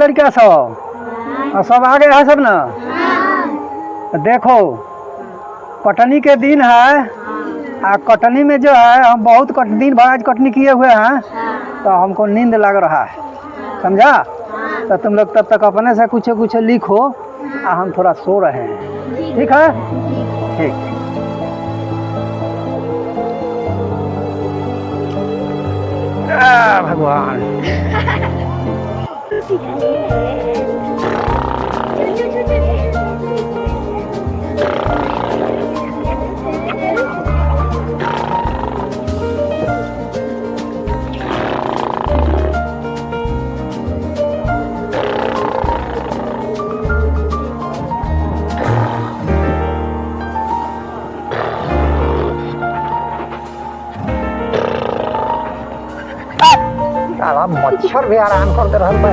लड़का सब सब आ गए है सब ना। देखो कटनी के दिन है, कटनी में जो है हम बहुत दिन भर आज कटनी किए हुए हैं, तो हमको नींद लग रहा है, समझा। तो तुम लोग तब तक अपने से कुछ कुछ लिखो, हम थोड़ा सो रहे हैं, ठीक है? ठीक। भगवान साला मच्छर भी आराम करते रहल बा।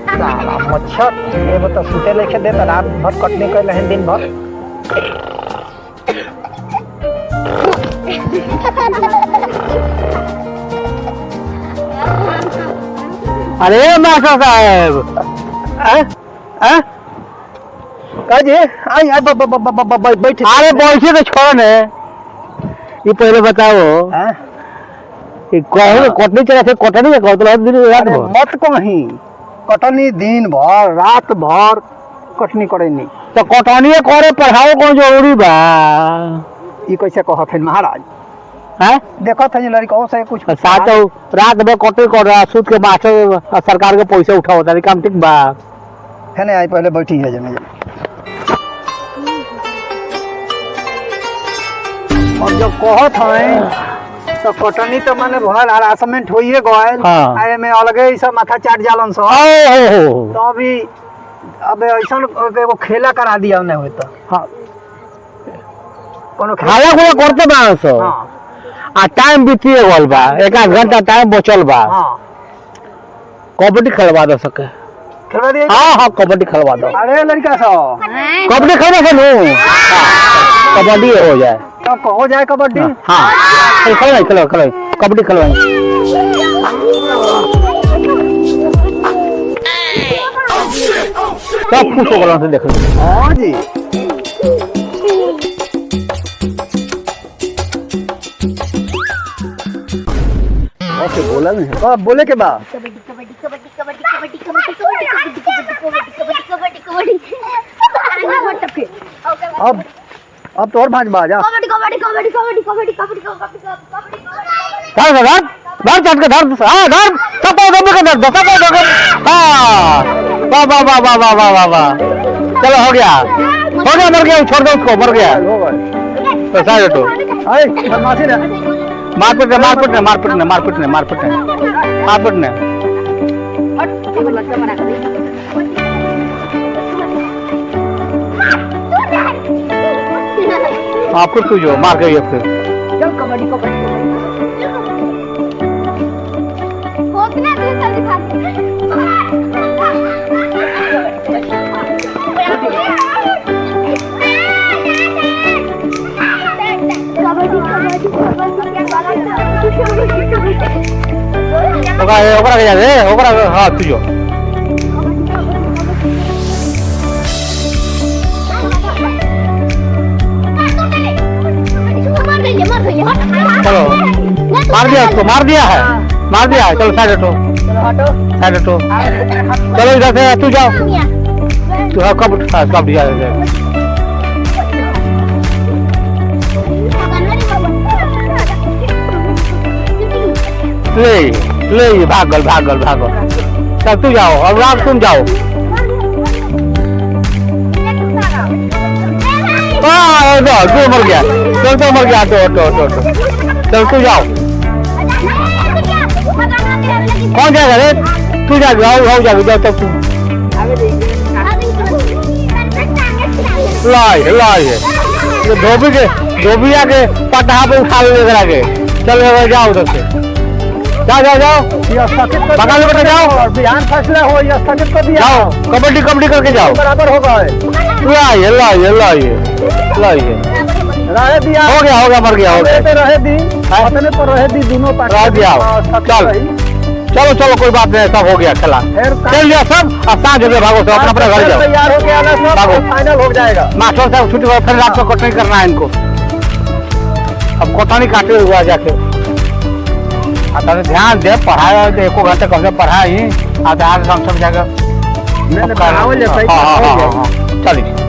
साला मच्छर एगो तो सुते लेके दे, रात भर कटनी कर रहे दिन भर। अरे मास्टर साहब बैठे। अरे बैठे तो छोड़ ने, ये पहले बताओ कटनी चला थे, कटनी मत कहीं कटनी दिन भर रात भर कटनी करे नहीं, तो कटनी करे पढ़ाओ कौन जरूरी बा। ये कैसे कहत है महाराज? हैं देखो थे लड़का से कुछ साथ रात में कटनी कर रहा, सूद के मास्टर सरकार के पैसे उठाओ, काम ठीक बा है ना। आई पहले बैठी है जमे और जब कहत है तो कटनी तो माने भल हरासमेंट होइए गए। आए में अलगे सब माथा चाट जालन सब, तो अभी अब ऐसा एगो खेला करा दिया नहीं होता। हां कोनो खेला को करते बा सो। हां आ टाइम बीतिए गल बा, एक आध घंटा टाइम बचल बा। हां कबड्डी खेलवा दो सके, खेलवा दिए। हां कबड्डी खेलवा दो। अरे लड़का सब कबड्डी खेले से नो कबड्डी हो जाए, तब हो जाए कबड्डी। हाँ खेलो खेलो खेलो कबड्डी खेलवाएं। सब कुछ होगा से देखो। हाँ जी ओके बोला नहीं है, बोले के बाद कबड्डी कबड्डी कबड्डी कबड्डी कबड्डी कबड्डी कबड्डी कबड्डी कबड्डी। अब तो और भांज बाजा कबड्डी कबड्डी कबड्डी कबड्डी कबड्डी कबड्डी कबड्डी धर धर धर चट के धर। हां धर सब दबे के धर, सब दबे। हां वाह वाह वाह वाह वाह वाह वाह, चलो हो गया मर गया, छोड़ दो उसको, मर गया तो साइड हटो। अरे बदमाशी ना, मारपीट ने मारपीट ने मारपीट ने मारपीट ने मारपीट ने मारपीट ने आपको तू जो मार गई फिर चल कबड्डी कबड्डी होतना दे जल्दी भाग। कबड्डी कबड्डी ओकरा ओकरा के जा दे, ओकरा हां तू जो चलो मार दिया उसको, मार दिया है, मार दिया है। चलो साइड हटो, साइड हटो। चलो इधर से तू जाओ, तू हाँ कब दिया ले ले भागल भागल भागल। चल तू जाओ, अब रात तुम जाओ। तू मर गया, चल तो मर गया। तो चल तू जाओ। कौन जाएगा रे? तू जा, जाओ जाओ जाओ तब तू लाई धोबी आके पटहा पे उठा ले के। चल जाओ उधर से, जाओ जाओ जाओ बगा लो बेटा, जाओ बिहान फैसला हो या स्थगित कर दिया। जाओ कबड्डी कबड्डी करके जाओ, बराबर होगा। लाइए रहे दिया हो गया मर गया हो गया पे रहे दी अपने पर रहे दी दोनों रह दिया चल चलो चलो कोई बात नहीं सब हो गया खेला चल लिया सब अब सांझ हो गया भागो सब अपना अपना घर जाओ तैयार हो गया ना सब भागो। फाइनल हो जाएगा मास्टर साहब छुट्टी कर फिर रात को कटनी करना है इनको अब कोटानी काटे हुआ जाके अब ध्यान दे पढ़ाया एको घंटे कम से पढ़ाई आधार सब जगह नहीं, नहीं, पढ़ावल जाता है, चलिए